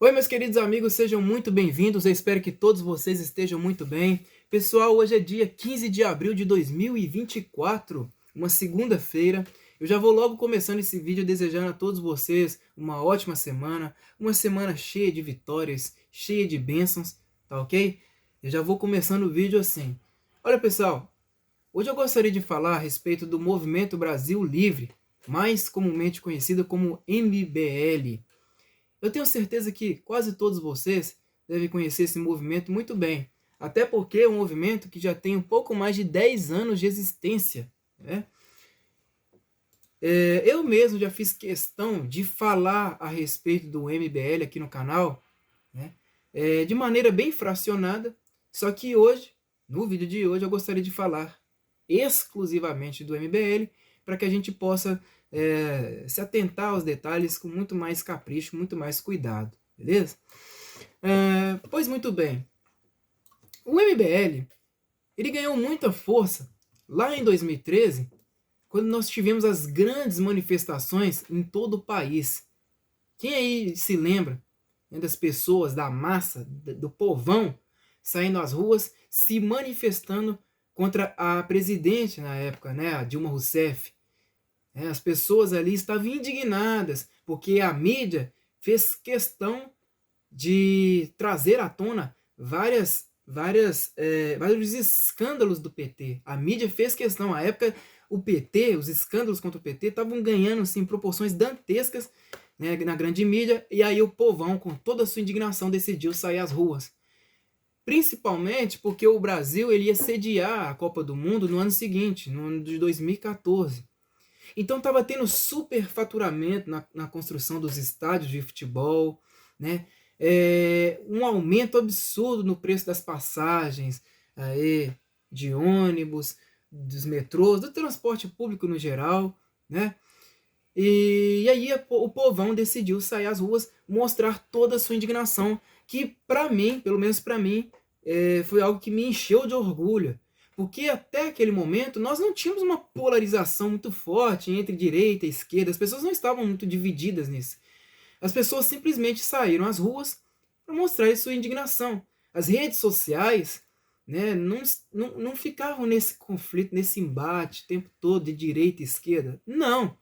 Oi, meus queridos amigos, sejam muito bem-vindos. Eu espero que todos vocês estejam muito bem. Pessoal, hoje é dia 15 de abril de 2024, uma segunda-feira. Eu já vou logo começando esse vídeo desejando a todos vocês uma ótima semana, uma semana cheia de vitórias, cheia de bênçãos, tá ok? Eu já vou começando o vídeo assim. Olha, pessoal, hoje eu gostaria de falar a respeito do Movimento Brasil Livre, mais comumente conhecido como MBL. Eu tenho certeza que quase todos vocês devem conhecer esse movimento muito bem, até porque é um movimento que já tem um pouco mais de 10 anos de existência, né? Eu mesmo já fiz questão de falar a respeito do MBL aqui no canal, né? De maneira bem fracionada, só que hoje, no vídeo de hoje, eu gostaria de falar exclusivamente do MBL, para que a gente possa se atentar aos detalhes com muito mais capricho, muito mais cuidado, beleza? Pois muito bem, o MBL ele ganhou muita força lá em 2013, quando nós tivemos as grandes manifestações em todo o país. Quem aí se lembra, né, das pessoas, da massa, do povão, saindo às ruas, se manifestando contra a presidente na época, né, a Dilma Rousseff? As pessoas ali estavam indignadas, porque a mídia fez questão de trazer à tona vários escândalos do PT. A mídia fez questão, à época, o PT, os escândalos contra o PT estavam ganhando assim, proporções dantescas, né, na grande mídia, e aí o povão, com toda a sua indignação, decidiu sair às ruas. Principalmente porque o Brasil ele ia sediar a Copa do Mundo no ano seguinte, no ano de 2014. Então estava tendo superfaturamento na construção dos estádios de futebol, né? Um aumento absurdo no preço das passagens de ônibus, dos metrôs, do transporte público no geral, né? E aí o povão decidiu sair às ruas, mostrar toda a sua indignação, que para mim, pelo menos para mim, foi algo que me encheu de orgulho. Porque até aquele momento nós não tínhamos uma polarização muito forte entre direita e esquerda, as pessoas não estavam muito divididas nisso. As pessoas simplesmente saíram às ruas para mostrar sua indignação. As redes sociais, né, não ficavam nesse conflito, nesse embate o tempo todo de direita e esquerda. Não.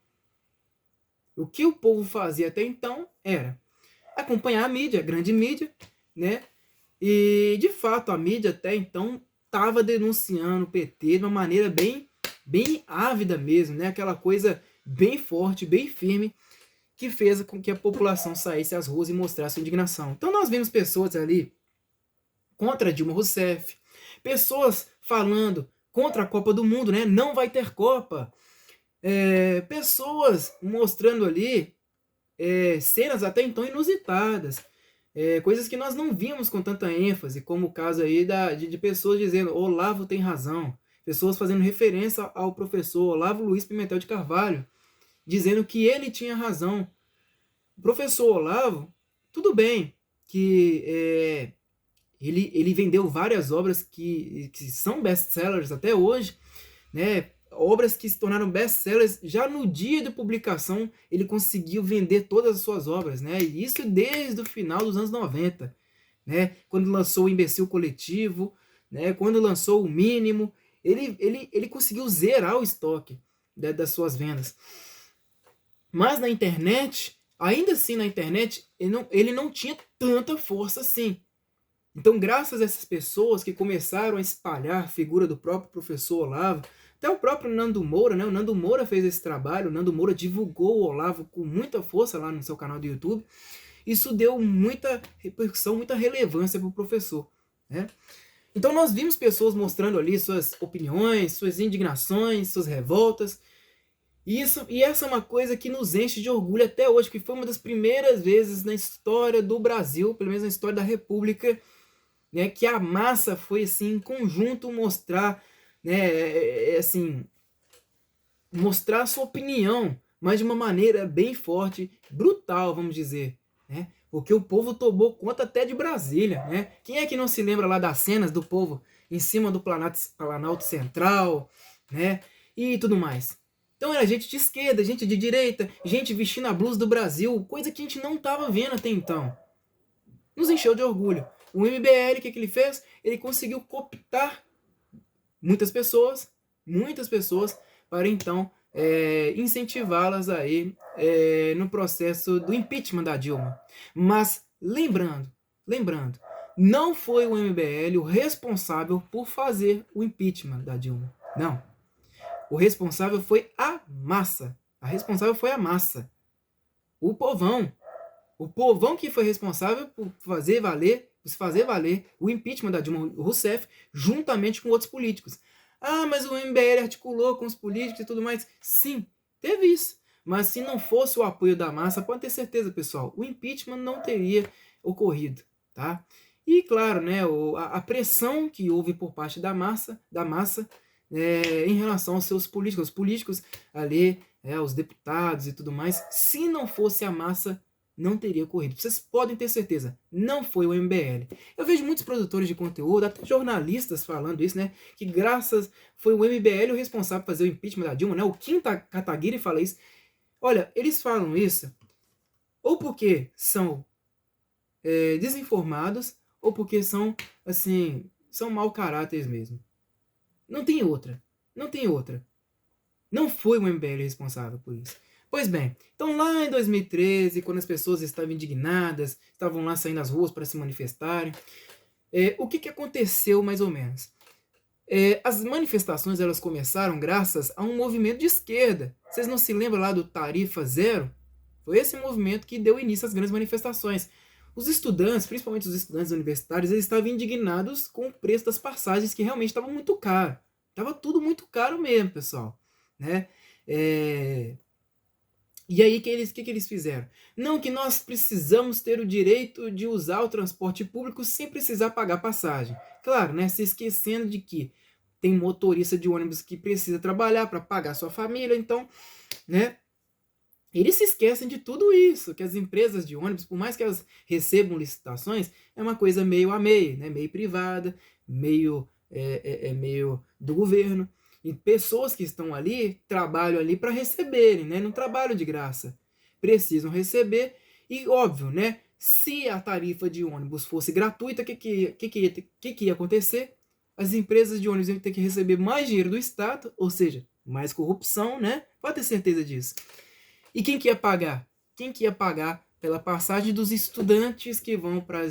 O que o povo fazia até então era acompanhar a mídia, a grande mídia, né? E de fato a mídia até então estava denunciando o PT de uma maneira bem ávida mesmo, né? Aquela coisa bem forte, bem firme, que fez com que a população saísse às ruas e mostrasse sua indignação. Então nós vimos pessoas ali contra Dilma Rousseff, pessoas falando contra a Copa do Mundo, né? Não vai ter Copa. Pessoas mostrando ali cenas até então inusitadas, coisas que nós não víamos com tanta ênfase, como o caso aí de pessoas dizendo Olavo tem razão, pessoas fazendo referência ao professor Olavo Luiz Pimentel de Carvalho, dizendo que ele tinha razão. O professor Olavo, tudo bem que ele vendeu várias obras que são best-sellers até hoje, né? Obras que se tornaram best-sellers já no dia de publicação, ele conseguiu vender todas as suas obras, né? E isso desde o final dos anos 90, né? Quando lançou o Imbecil Coletivo, né? Quando lançou o Mínimo, ele conseguiu zerar o estoque das suas vendas. Mas na internet, ainda assim na internet, ele não tinha tanta força assim. Então, graças a essas pessoas que começaram a espalhar a figura do próprio professor Olavo, até o próprio Nando Moura, né? O Nando Moura fez esse trabalho, o Nando Moura divulgou o Olavo com muita força lá no seu canal do YouTube. Isso deu muita repercussão, muita relevância para o professor, né? Então nós vimos pessoas mostrando ali suas opiniões, suas indignações, suas revoltas. E essa é uma coisa que nos enche de orgulho até hoje, que foi uma das primeiras vezes na história do Brasil, pelo menos na história da República, né, que a massa foi assim em conjunto mostrar, né, assim, mostrar a sua opinião, mas de uma maneira bem forte, brutal, vamos dizer, né? Porque o povo tomou conta até de Brasília, né? Quem é que não se lembra lá das cenas do povo em cima do Planalto Central, né? E tudo mais. Então era gente de esquerda, gente de direita, gente vestindo a blusa do Brasil, coisa que a gente não estava vendo até então. nos encheu de orgulho. O MBL, o que ele fez? Ele conseguiu cooptar muitas pessoas, para então incentivá-las aí no processo do impeachment da Dilma. Mas lembrando, não foi o MBL o responsável por fazer o impeachment da Dilma. Não. O responsável foi a massa. A responsável foi a massa. O povão. O povão que foi responsável por fazer valer o impeachment da Dilma Rousseff juntamente com outros políticos. Ah, mas o MBL articulou com os políticos e tudo mais. Sim, teve isso. Mas se não fosse o apoio da massa, pode ter certeza, pessoal, o impeachment não teria ocorrido, tá? E claro, né, a pressão que houve por parte da massa em relação aos seus políticos, os políticos ali, os deputados e tudo mais, se não fosse a massa, não teria ocorrido. Vocês podem ter certeza, não foi o MBL. Eu vejo muitos produtores de conteúdo, até jornalistas falando isso, né? Que foi o MBL o responsável por fazer o impeachment da Dilma, né? O Kim Kataguiri fala isso. Olha, eles falam isso ou porque são desinformados ou porque são, assim, são mau caráteres mesmo. Não tem outra. Não foi o MBL responsável por isso. Pois bem, então lá em 2013, quando as pessoas estavam indignadas, estavam lá saindo às ruas para se manifestarem, o que aconteceu mais ou menos? As manifestações elas começaram graças a um movimento de esquerda. Vocês não se lembram lá do Tarifa Zero? Foi esse movimento que deu início às grandes manifestações. Os estudantes, principalmente os estudantes universitários, eles estavam indignados com o preço das passagens, que realmente estava muito caro. Estava tudo muito caro mesmo, pessoal. Né? E aí, o que eles fizeram? Não, que nós precisamos ter o direito de usar o transporte público sem precisar pagar passagem. Claro, né? Se esquecendo de que tem motorista de ônibus que precisa trabalhar para pagar sua família, então, né? Eles se esquecem de tudo isso, que as empresas de ônibus, por mais que elas recebam licitações, é uma coisa meio a meio, né? Meio privada, meio do governo. E pessoas que estão ali, trabalham ali para receberem, né? Não trabalham de graça. Precisam receber. E óbvio, né? Se a tarifa de ônibus fosse gratuita, o que ia acontecer? As empresas de ônibus iam ter que receber mais dinheiro do Estado, ou seja, mais corrupção, né? Pode ter certeza disso. E quem que ia pagar? Quem que ia pagar pela passagem dos estudantes que vão para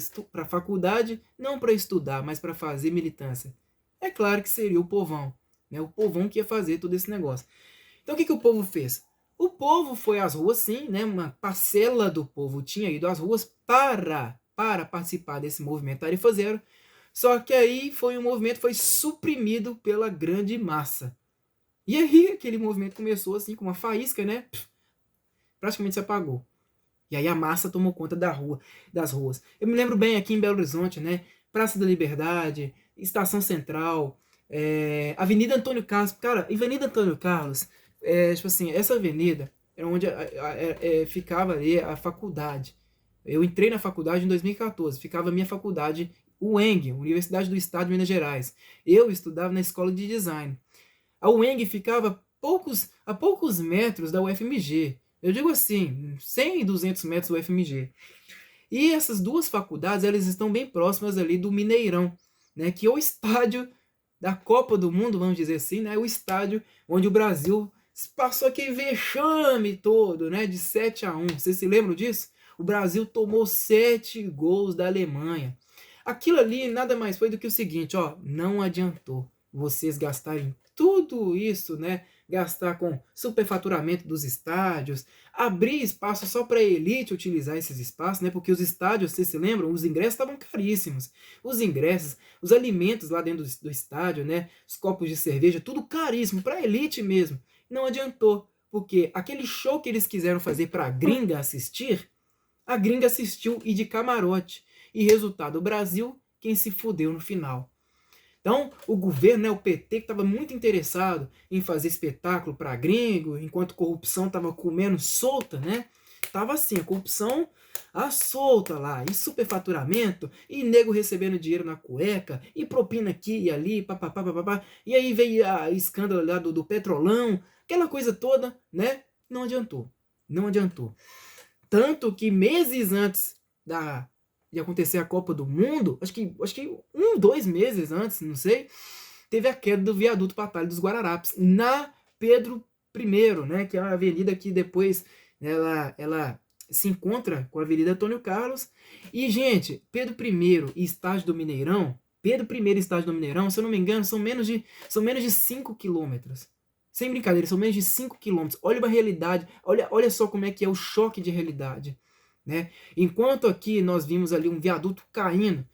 a faculdade, não para estudar, mas para fazer militância? É claro que seria o povão. Né, o povão que ia fazer todo esse negócio. Então o que o povo fez? O povo foi às ruas, sim, né, uma parcela do povo tinha ido às ruas para participar desse movimento Tarifa Zero, só que aí um movimento foi suprimido pela grande massa. E aí aquele movimento começou assim com uma faísca, né, praticamente se apagou. E aí a massa tomou conta das ruas. Eu me lembro bem aqui em Belo Horizonte, né, Praça da Liberdade, Estação Central, Avenida Antônio Carlos. Cara, Avenida Antônio Carlos, tipo assim, essa avenida é onde ficava ali a faculdade. Eu entrei na faculdade em 2014, ficava a minha faculdade, UENG, Universidade do Estado de Minas Gerais. Eu estudava na escola de design. A UENG ficava a poucos metros da UFMG. Eu digo assim, 100 e 200 metros da UFMG. E essas duas faculdades, elas estão bem próximas ali do Mineirão, né, que é o estádio da Copa do Mundo, vamos dizer assim, né? O estádio onde o Brasil passou aquele vexame todo, né? De 7-1. Vocês se lembram disso? O Brasil tomou 7 gols da Alemanha. Aquilo ali nada mais foi do que o seguinte, ó, não adiantou vocês gastarem tudo isso, né? Gastar com superfaturamento dos estádios, abrir espaço só para a elite utilizar esses espaços, né? Porque os estádios, vocês se lembram, os ingressos estavam caríssimos. Os ingressos, os alimentos lá dentro do estádio, né? Os copos de cerveja, tudo caríssimo, para a elite mesmo. Não adiantou, porque aquele show que eles quiseram fazer para a gringa assistir, a gringa assistiu e de camarote. E resultado, o Brasil, quem se fudeu no final. Então, o governo, né, o PT, que estava muito interessado em fazer espetáculo para gringo, enquanto a corrupção estava comendo solta, né? Tava assim, a corrupção à solta lá, e superfaturamento, e nego recebendo dinheiro na cueca, e propina aqui e ali, papapá. E aí veio a escândalo lá do Petrolão, aquela coisa toda, né? Não adiantou. Tanto que meses antes de acontecer a Copa do Mundo, acho que 2 meses antes, não sei, teve a queda do viaduto Batalha dos Guararapes, na Pedro I, né, que é a avenida que depois ela se encontra com a Avenida Antônio Carlos. E, gente, Pedro I e Estádio do Mineirão, se eu não me engano, são menos de 5 quilômetros. Sem brincadeira, são menos de 5 quilômetros. Olha uma realidade, olha só como é que é o choque de realidade, né? Enquanto aqui nós vimos ali um viaduto caindo,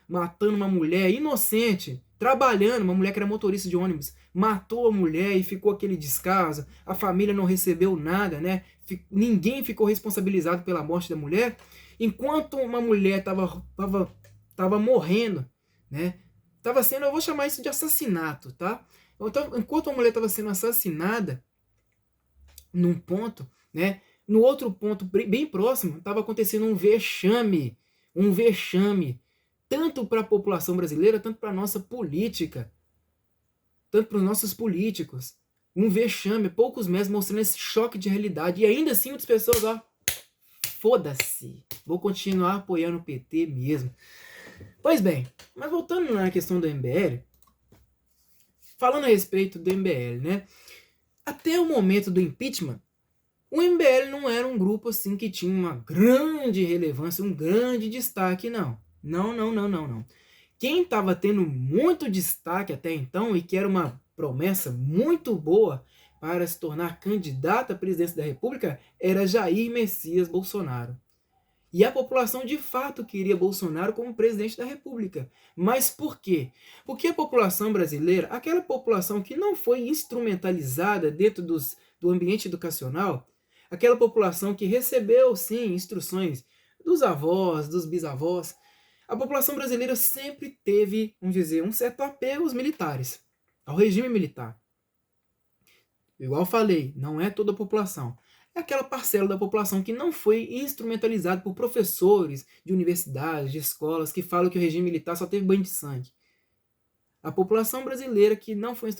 matando uma mulher inocente, trabalhando, uma mulher que era motorista de ônibus, matou a mulher e ficou aquele descaso, a família não recebeu nada, né? Ninguém ficou responsabilizado pela morte da mulher, enquanto uma mulher estava morrendo, né? Tava sendo, eu vou chamar isso de assassinato, tá? Então, enquanto a mulher estava sendo assassinada num ponto, né? No outro ponto, bem próximo, estava acontecendo um vexame, tanto para a população brasileira, tanto para a nossa política, tanto para os nossos políticos. Um vexame, poucos meses mostrando esse choque de realidade. E ainda assim, muitas pessoas, ó, foda-se, vou continuar apoiando o PT mesmo. Pois bem, mas voltando na questão do MBL, falando a respeito do MBL, né? Até o momento do impeachment, o MBL não era um grupo assim que tinha uma grande relevância, um grande destaque, não. Não. Quem estava tendo muito destaque até então e que era uma promessa muito boa para se tornar candidato à presidência da República era Jair Messias Bolsonaro. E a população de fato queria Bolsonaro como presidente da República. Mas por quê? Porque a população brasileira, aquela população que não foi instrumentalizada dentro do ambiente educacional, aquela população que recebeu, sim, instruções dos avós, dos bisavós, a população brasileira sempre teve, vamos dizer, um certo apego aos militares, ao regime militar. Igual eu falei, não é toda a população. É aquela parcela da população que não foi instrumentalizada por professores de universidades, de escolas, que falam que o regime militar só teve banho de sangue. A população brasileira que não foi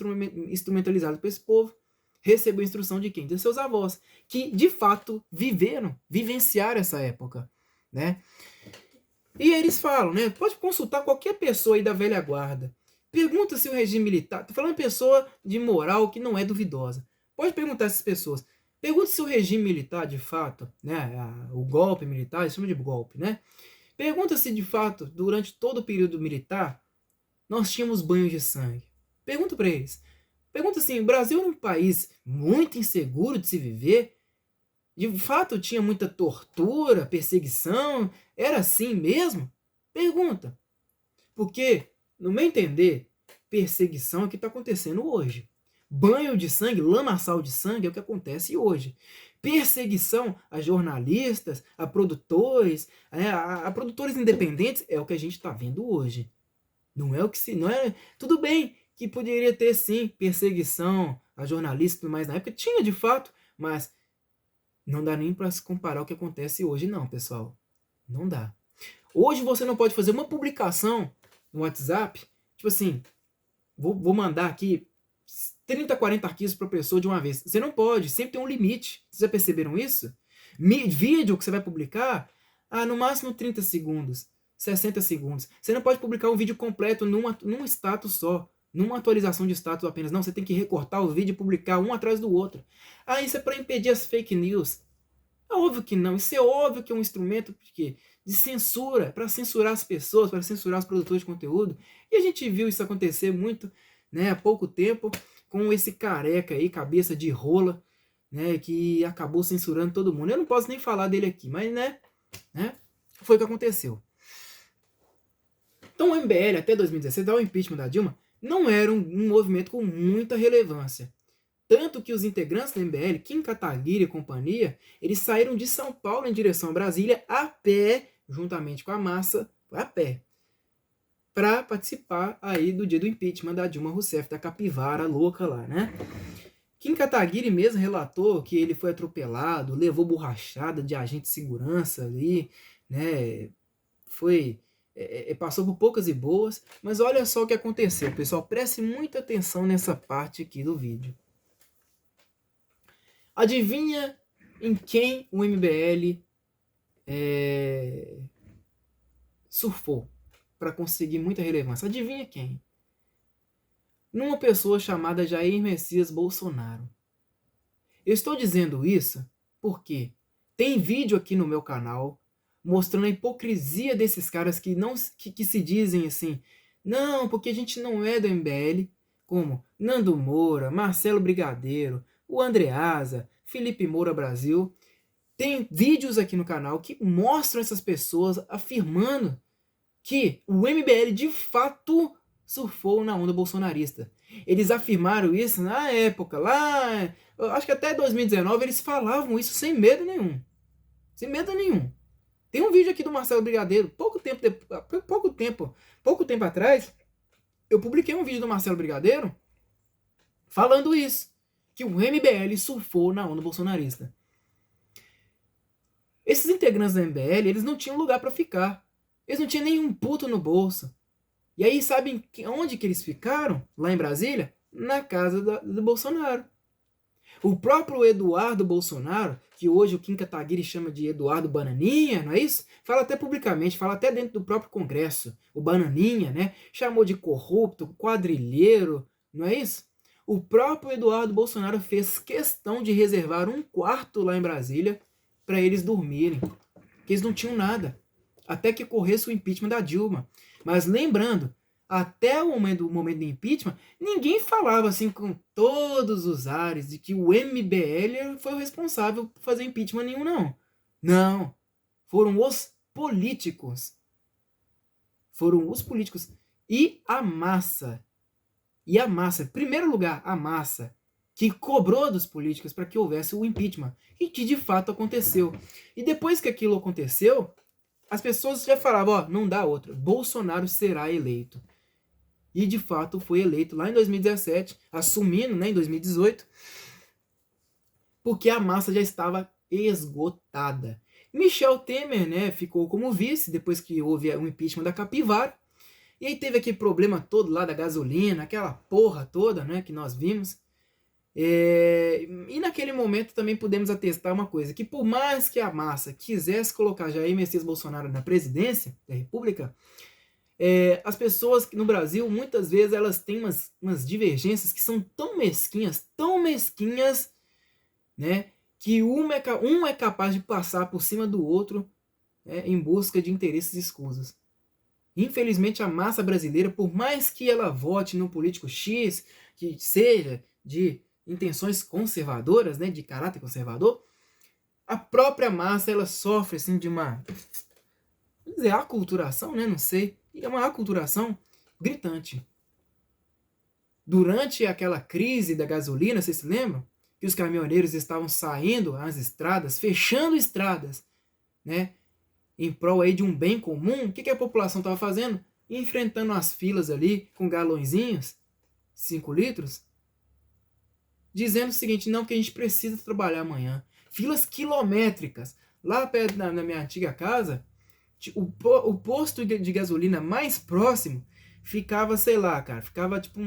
instrumentalizada por esse povo recebeu instrução de quem? De seus avós, que de fato vivenciaram essa época, né? E eles falam, né? Pode consultar qualquer pessoa aí da velha guarda. Pergunta se o regime militar... Tô falando pessoa de moral que não é duvidosa. Pode perguntar a essas pessoas. Pergunta se o regime militar, de fato, né? O golpe militar, eles chamam de golpe, né? Pergunta se, de fato, durante todo o período militar, nós tínhamos banhos de sangue. Pergunta para eles. Pergunta assim, o Brasil era um país muito inseguro de se viver? De fato tinha muita tortura, perseguição? Era assim mesmo? Pergunta. Porque, no meu entender, perseguição é o que está acontecendo hoje. Banho de sangue, lamaçal de sangue é o que acontece hoje. Perseguição a jornalistas, a produtores, a produtores independentes é o que a gente está vendo hoje. Não é o que se... Não é, tudo bem que poderia ter, sim, perseguição a jornalistas e tudo mais na época. Tinha, de fato, mas não dá nem para se comparar o que acontece hoje, não, pessoal. Não dá. Hoje você não pode fazer uma publicação no WhatsApp, tipo assim, vou mandar aqui 30, 40 arquivos para a pessoa de uma vez. Você não pode, sempre tem um limite. Vocês já perceberam isso? Vídeo que você vai publicar, no máximo 30 segundos, 60 segundos. Você não pode publicar um vídeo completo num status só, numa atualização de status apenas. Não, você tem que recortar o vídeo e publicar um atrás do outro. Isso é para impedir as fake news. É óbvio que não. Isso é óbvio que é um instrumento de censura, para censurar as pessoas, para censurar os produtores de conteúdo. E a gente viu isso acontecer muito, né, há pouco tempo, com esse careca aí, cabeça de rola, né, que acabou censurando todo mundo. Eu não posso nem falar dele aqui, mas, né foi o que aconteceu. Então o MBL, até 2016, até o impeachment da Dilma, não era um movimento com muita relevância. Tanto que os integrantes do MBL, Kim Kataguiri e companhia, eles saíram de São Paulo em direção a Brasília a pé, juntamente com a massa, a pé, para participar aí do dia do impeachment da Dilma Rousseff, da capivara louca lá, né? Kim Kataguiri mesmo relatou que ele foi atropelado, levou borrachada de agente de segurança ali, né? Passou por poucas e boas, mas olha só o que aconteceu, pessoal, preste muita atenção nessa parte aqui do vídeo. Adivinha em quem o MBL surfou para conseguir muita relevância. Adivinha quem? Numa pessoa chamada Jair Messias Bolsonaro. Eu estou dizendo isso porque tem vídeo aqui no meu canal mostrando a hipocrisia desses caras que se dizem assim, não, porque a gente não é do MBL, como Nando Moura, Marcelo Brigadeiro, o Andreasa, Felipe Moura Brasil. Tem vídeos aqui no canal que mostram essas pessoas afirmando que o MBL de fato surfou na onda bolsonarista. Eles afirmaram isso na época, lá, acho que até 2019 eles falavam isso sem medo nenhum. Sem medo nenhum. Tem um vídeo aqui do Marcelo Brigadeiro, pouco tempo atrás, eu publiquei um vídeo do Marcelo Brigadeiro falando isso, que o MBL surfou na onda bolsonarista. Esses integrantes da MBL, eles não tinham lugar para ficar. Eles não tinham nenhum puto no bolso. E aí, sabem onde que eles ficaram? Lá em Brasília? Na casa do Bolsonaro. O próprio Eduardo Bolsonaro, que hoje o Kim Kataguiri chama de Eduardo Bananinha, não é isso? Fala até publicamente, fala até dentro do próprio Congresso. O Bananinha, né? Chamou de corrupto, quadrilheiro, não é isso? O próprio Eduardo Bolsonaro fez questão de reservar um quarto lá em Brasília para eles dormirem. Porque eles não tinham nada. Até que ocorresse o impeachment da Dilma. Mas lembrando, até o momento do impeachment, ninguém falava assim com todos os ares de que o MBL foi o responsável por fazer impeachment nenhum, não. Não. Foram os políticos. Foram os políticos. E a massa. Em primeiro lugar, a massa, que cobrou dos políticos para que houvesse o impeachment. E que de fato aconteceu. E depois que aquilo aconteceu, as pessoas já falavam, ó, não dá outra. Bolsonaro será eleito. E de fato foi eleito lá em 2017, assumindo, né, em 2018, porque a massa já estava esgotada. Michel Temer, né, ficou como vice depois que houve o impeachment da Capivara. E aí teve aquele problema todo lá da gasolina, aquela porra toda, né, que nós vimos. E naquele momento também pudemos atestar uma coisa, que por mais que a massa quisesse colocar Jair Messias Bolsonaro na presidência da República, as pessoas no Brasil, muitas vezes, elas têm umas divergências que são tão mesquinhas, né, que um é capaz de passar por cima do outro, né, em busca de interesses escusos. Infelizmente, a massa brasileira, por mais que ela vote no político X, que seja de intenções conservadoras, né, de caráter conservador, a própria massa ela sofre assim de uma, vamos dizer, aculturação, né, não sei, é uma aculturação gritante. Durante aquela crise da gasolina, vocês se lembram? Que os caminhoneiros estavam saindo às estradas, fechando estradas, né, em prol aí de um bem comum. O que a população estava fazendo? Enfrentando as filas ali com galõezinhos, 5 litros, dizendo o seguinte, não, que a gente precisa trabalhar amanhã. Filas quilométricas. Lá perto na minha antiga casa, o posto de gasolina mais próximo ficava, sei lá, cara, ficava tipo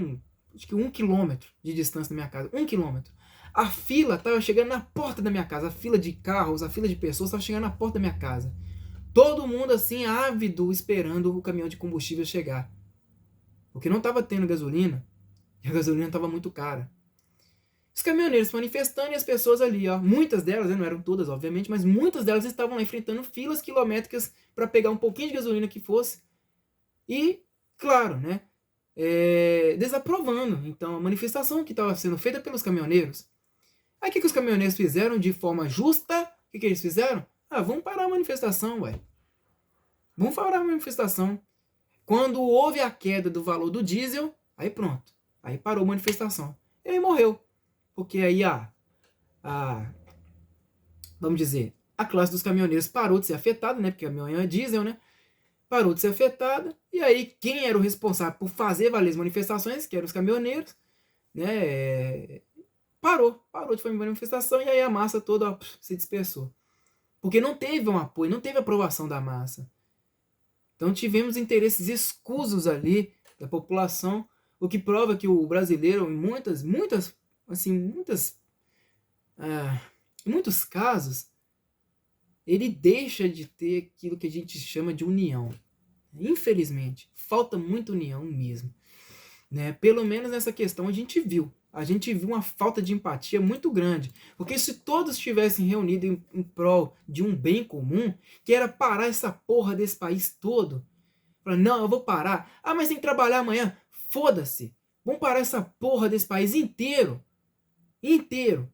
acho que 1 quilômetro de distância da minha casa. 1 quilômetro. A fila estava chegando na porta da minha casa. A fila de carros, a fila de pessoas estava chegando na porta da minha casa. Todo mundo assim, ávido, esperando o caminhão de combustível chegar. Porque não estava tendo gasolina. E a gasolina estava muito cara. Os caminhoneiros manifestando e as pessoas ali, ó, muitas delas, não eram todas, obviamente, mas muitas delas estavam lá enfrentando filas quilométricas para pegar um pouquinho de gasolina que fosse. E, claro, né, desaprovando, então, a manifestação que estava sendo feita pelos caminhoneiros. Aí o que os caminhoneiros fizeram de forma justa? O que eles fizeram? Ah, vamos parar a manifestação, ué. Vamos parar a manifestação. Quando houve a queda do valor do diesel, aí pronto. Aí parou a manifestação. E aí morreu. Porque aí vamos dizer, a classe dos caminhoneiros parou de ser afetada, né? Porque o caminhão é diesel, né? Parou de ser afetada. E aí, quem era o responsável por fazer valer as manifestações, que eram os caminhoneiros, né? Parou de fazer manifestação e aí a massa toda, ó, se dispersou. Porque não teve um apoio, não teve aprovação da massa. Então tivemos interesses escusos ali da população, o que prova que o brasileiro, em muitos casos, ele deixa de ter aquilo que a gente chama de união. Infelizmente, falta muita união mesmo, né? Pelo menos nessa questão a gente viu uma falta de empatia muito grande, porque se todos tivessem reunido em prol de um bem comum, que era parar essa porra desse país todo, falar, não, eu vou parar, mas tem que trabalhar amanhã, foda-se, vamos parar essa porra desse país inteiro, inteiro,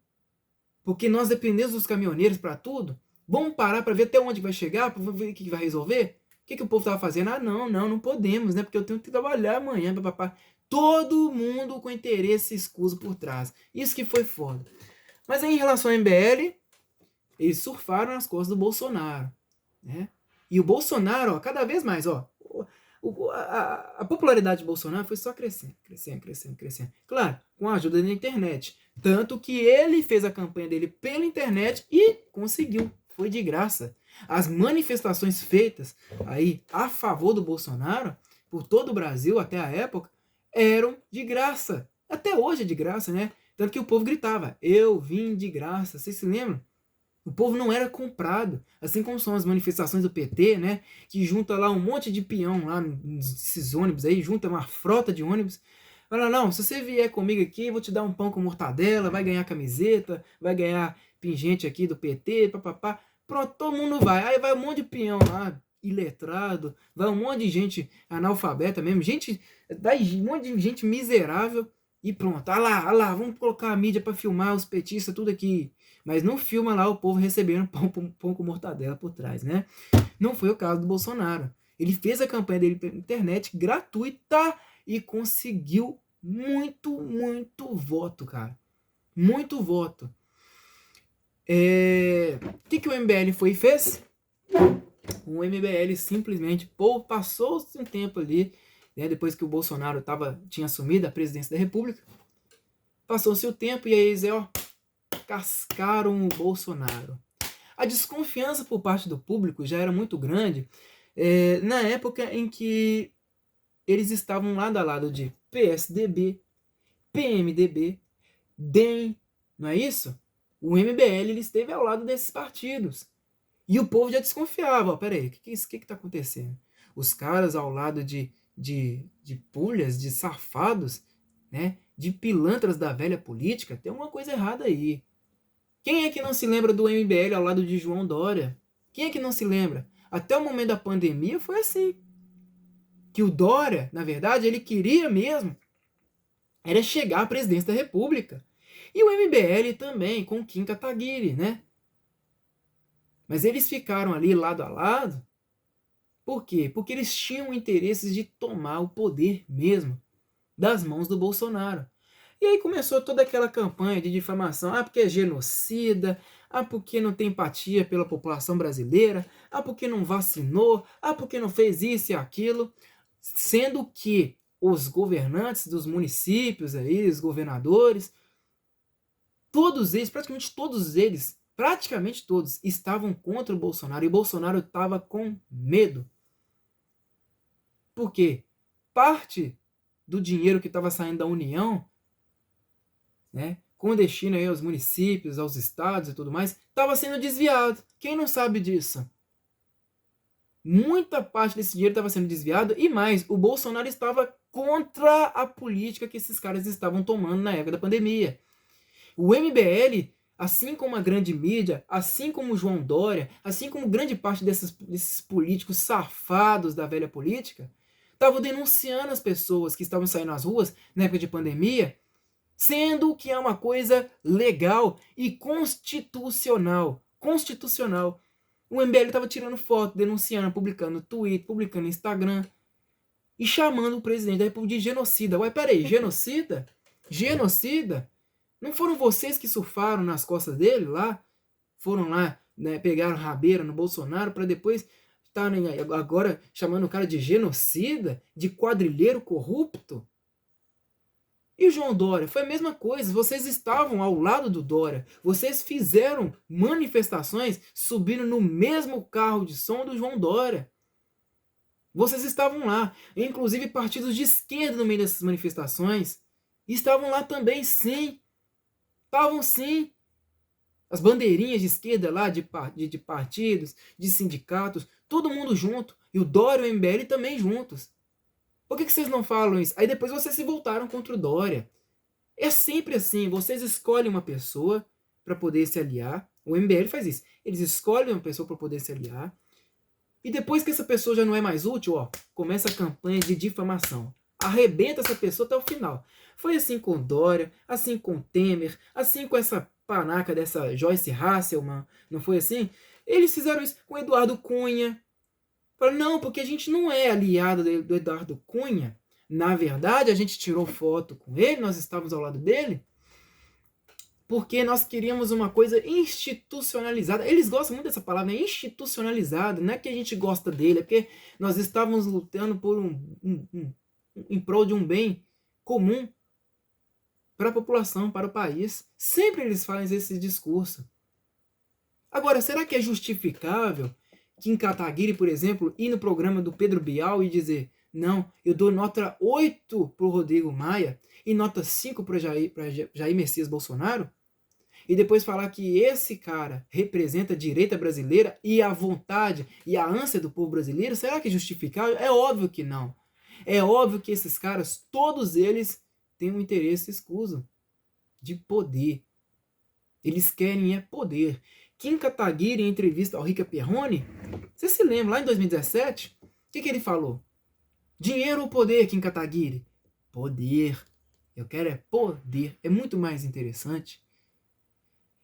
porque nós dependemos dos caminhoneiros para tudo, vamos parar para ver até onde vai chegar, para ver o que vai resolver. O que o povo estava fazendo? Não podemos, né? Porque eu tenho que trabalhar amanhã, papapá. Todo mundo com interesse escuso por trás. Isso que foi foda. Mas aí, em relação ao MBL, eles surfaram nas costas do Bolsonaro, né? E o Bolsonaro, ó, cada vez mais, ó, a popularidade do Bolsonaro foi só crescendo. Claro, com a ajuda da internet. Tanto que ele fez a campanha dele pela internet e conseguiu. Foi de graça. As manifestações feitas aí a favor do Bolsonaro, por todo o Brasil até a época, eram de graça. Até hoje é de graça, né? Tanto que o povo gritava, eu vim de graça. Vocês se lembram? O povo não era comprado. Assim como são as manifestações do PT, né? Que junta lá um monte de peão lá nesses ônibus aí, junta uma frota de ônibus. Fala, não, se você vier comigo aqui, eu vou te dar um pão com mortadela, vai ganhar camiseta, vai ganhar pingente aqui do PT, papapá. Pronto, todo mundo vai. Aí vai um monte de peão lá, iletrado, vai um monte de gente analfabeta mesmo, gente, vai um monte de gente miserável e pronto. Ah lá, vamos colocar a mídia para filmar os petistas, tudo aqui. Mas não filma lá o povo recebendo pão com mortadela por trás, né? Não foi o caso do Bolsonaro. Ele fez a campanha dele pela internet gratuita e conseguiu muito voto, cara. Muito voto. O que o MBL foi e fez? O MBL simplesmente passou-se um tempo ali, né, depois que o Bolsonaro tinha assumido a presidência da República. Passou-se o tempo e aí eles, cascaram o Bolsonaro. A desconfiança por parte do público já era muito grande na época em que eles estavam lado a lado de PSDB, PMDB, DEM, não é isso? O MBL ele esteve ao lado desses partidos. E o povo já desconfiava. Peraí, o que está acontecendo? Os caras ao lado de pulhas, de safados, né? De pilantras da velha política, tem uma coisa errada aí. Quem é que não se lembra do MBL ao lado de João Dória? Quem é que não se lembra? Até o momento da pandemia foi assim. Que o Dória, na verdade, ele queria mesmo era chegar à presidência da República. E o MBL também, com Kim Kataguiri, né? Mas eles ficaram ali lado a lado. Por quê? Porque eles tinham interesses de tomar o poder mesmo das mãos do Bolsonaro. E aí começou toda aquela campanha de difamação. Porque é genocida. Porque não tem empatia pela população brasileira. Porque não vacinou. Porque não fez isso e aquilo. Sendo que os governantes dos municípios, aí, os governadores, todos eles, praticamente todos, estavam contra o Bolsonaro. E o Bolsonaro estava com medo. Por quê? Parte do dinheiro que estava saindo da União, né, com destino aí aos municípios, aos estados e tudo mais, estava sendo desviado. Quem não sabe disso? Muita parte desse dinheiro estava sendo desviado e mais, o Bolsonaro estava contra a política que esses caras estavam tomando na época da pandemia. O MBL, assim como a grande mídia, assim como o João Dória, assim como grande parte desses políticos safados da velha política, estavam denunciando as pessoas que estavam saindo às ruas na época de pandemia, sendo que é uma coisa legal e constitucional. O MBL estava tirando foto, denunciando, publicando no Twitter, publicando no Instagram e chamando o presidente da República de genocida. Ué, peraí, genocida? Genocida? Não foram vocês que surfaram nas costas dele lá? Foram lá, né, pegaram rabeira no Bolsonaro para depois estarem agora chamando o cara de genocida, de quadrilheiro corrupto? E o João Dória? Foi a mesma coisa. Vocês estavam ao lado do Dória. Vocês fizeram manifestações subindo no mesmo carro de som do João Dória. Vocês estavam lá. Inclusive partidos de esquerda no meio dessas manifestações estavam lá também, sim. Estavam sim. As bandeirinhas de esquerda lá, de partidos, de sindicatos, Todo mundo junto. E o Dória e o MBL também juntos. Por que vocês não falam isso? Aí depois vocês se voltaram contra o Dória. É sempre assim. Vocês escolhem uma pessoa para poder se aliar. O MBL faz isso. Eles escolhem uma pessoa para poder se aliar. E depois que essa pessoa já não é mais útil, ó, começa a campanha de difamação. Arrebenta essa pessoa até o final. Foi assim com o Dória, assim com o Temer, assim com essa panaca dessa Joyce Hasselman. Não foi assim? Eles fizeram isso com o Eduardo Cunha. Falaram, não, porque a gente não é aliado do Eduardo Cunha. Na verdade, a gente tirou foto com ele, nós estávamos ao lado dele, porque nós queríamos uma coisa institucionalizada. Eles gostam muito dessa palavra, né? Institucionalizada. Não é que a gente gosta dele, é porque nós estávamos lutando por em prol de um bem comum para a população, para o país. Sempre eles fazem esse discurso. Agora, será que é justificável Kim Kataguiri, por exemplo, ir no programa do Pedro Bial e dizer, não, eu dou nota 8 para o Rodrigo Maia e nota 5 para Jair Messias Bolsonaro? E depois falar que esse cara representa a direita brasileira e a vontade e a ânsia do povo brasileiro? Será que é justificável? É óbvio que não. É óbvio que esses caras, todos eles, têm um interesse escuso de poder. Eles querem é poder. Kim Kataguiri, em entrevista ao Rica Perrone, você se lembra, lá em 2017, o que ele falou? Dinheiro ou poder, Kim Kataguiri? Poder. Eu quero é poder. É muito mais interessante.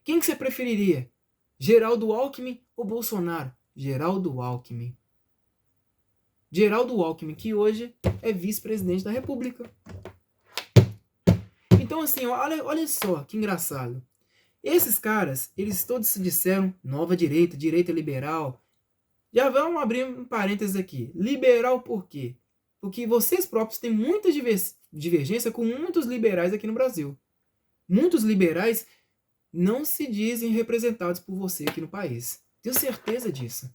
Quem que você preferiria? Geraldo Alckmin ou Bolsonaro? Geraldo Alckmin. Geraldo Alckmin, que hoje é vice-presidente da República. Então, assim, olha só que engraçado. Esses caras, eles todos se disseram nova direita, direita liberal. Já vamos abrir um parênteses aqui. Liberal por quê? Porque vocês próprios têm muita divergência com muitos liberais aqui no Brasil. Muitos liberais não se dizem representados por você aqui no país. Tenho certeza disso.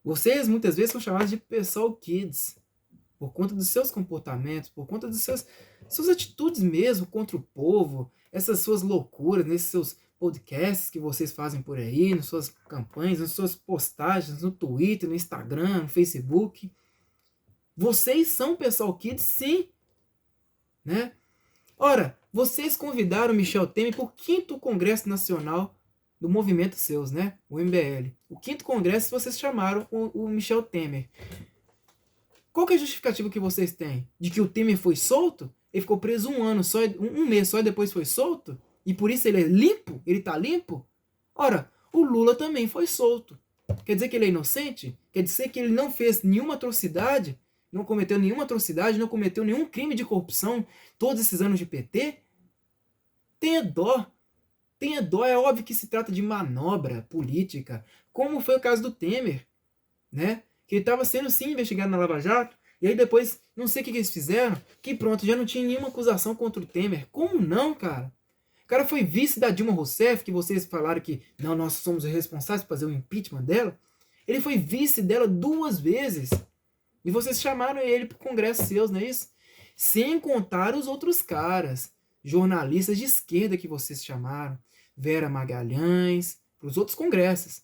Vocês muitas vezes são chamados de pessoal kids, por conta dos seus comportamentos, por conta das suas atitudes mesmo contra o povo, essas suas loucuras, nesses seus podcasts que vocês fazem por aí, nas suas campanhas, nas suas postagens no Twitter, no Instagram, no Facebook. Vocês são pessoal kids, sim. Né? Ora, vocês convidaram o Michel Temer para o 5º Congresso Nacional do Movimento Seus, né? O MBL. O 5º Congresso vocês chamaram o Michel Temer. Qual que é a justificativa que vocês têm? De que o Temer foi solto? Ele ficou preso um mês só e depois foi solto? E por isso ele é limpo? Ele tá limpo? Ora, o Lula também foi solto. Quer dizer que ele é inocente? Quer dizer que ele não fez nenhuma atrocidade? Não cometeu nenhuma atrocidade? Não cometeu nenhum crime de corrupção todos esses anos de PT? Tenha dó. Tenha dó. É óbvio que se trata de manobra política, como foi o caso do Temer, né? Que ele estava sendo sim investigado na Lava Jato, e aí depois, não sei o que eles fizeram, que pronto, já não tinha nenhuma acusação contra o Temer. Como não, cara? O cara foi vice da Dilma Rousseff, que vocês falaram que não, nós somos os responsáveis por fazer o impeachment dela. Ele foi vice dela 2 vezes. E vocês chamaram ele para o congresso seus, não é isso? Sem contar os outros caras, jornalistas de esquerda que vocês chamaram, Vera Magalhães, para os outros congressos.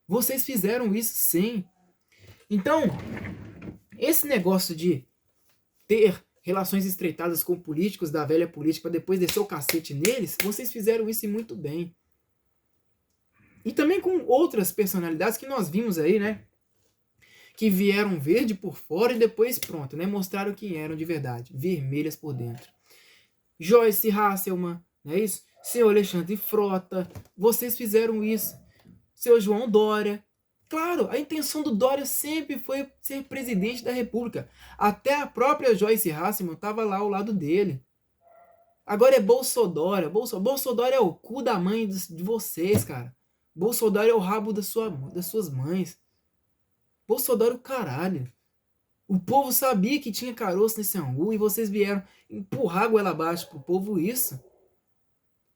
Vocês fizeram isso sim. Então, esse negócio de ter relações estreitadas com políticos da velha política para depois descer o cacete neles, vocês fizeram isso muito bem. E também com outras personalidades que nós vimos aí, né? Que vieram verde por fora e depois, pronto, né? Mostraram quem eram de verdade. Vermelhas por dentro. Joyce Hasselman, não é isso? Seu Alexandre Frota, vocês fizeram isso. Seu João Dória. Claro, a intenção do Dória sempre foi ser presidente da República. Até a própria Joyce Hasselman estava lá ao lado dele. Agora é Bolsodória. Bolsodória é o cu da mãe de vocês, cara. Bolsodória é o rabo das suas mães. Bolsodória é o caralho. O povo sabia que tinha caroço nesse angu e vocês vieram empurrar a goela abaixo pro povo isso.